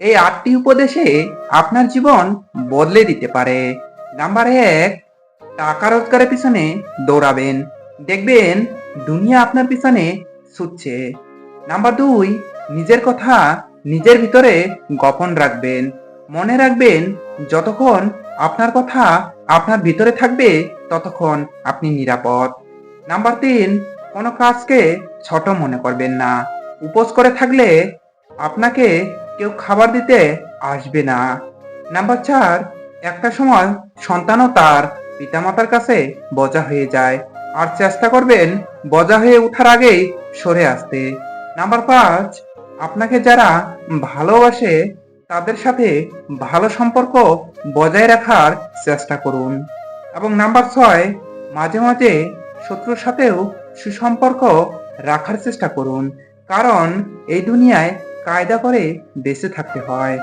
এই ৮টি উপদেশে আপনার জীবন বদলে দিতে পারে। নাম্বার ১, টাকা রোজগারের পিছনে দৌড়াবেন, দেখবেন দুনিয়া আপনার পিছনে ছুটছে। নাম্বার ২, নিজের কথা নিজের ভিতরে গোপন রাখবেন। মনে রাখবেন, যতক্ষণ আপনার কথা আপনার ভিতরে থাকবে ততক্ষণ আপনি নিরাপদ। নাম্বার ৩, কোনো কাজকে ছোট মনে করবেন না। উপোস করে থাকলে আপনাকে কেউ খাবার দিতে আসবে না। নাম্বার ৪, একটা সময় সন্তানও তার পিতামাতার কাছে বোঝা হয়ে যায়, আর চেষ্টা করবেন বোঝা হয়ে ওঠার আগেই সরে আসতে। নাম্বার ৫, আপনাকে যারা ভালোবাসে তাদের সাথে ভালো সম্পর্ক বজায় রাখার চেষ্টা করুন। এবং নাম্বার ৬, মাঝে মাঝে শত্রুর সাথেও সুসম্পর্ক রাখার চেষ্টা করুন, কারণ এই দুনিয়ায় কায়দা করে বেঁচে থাকতে হয়।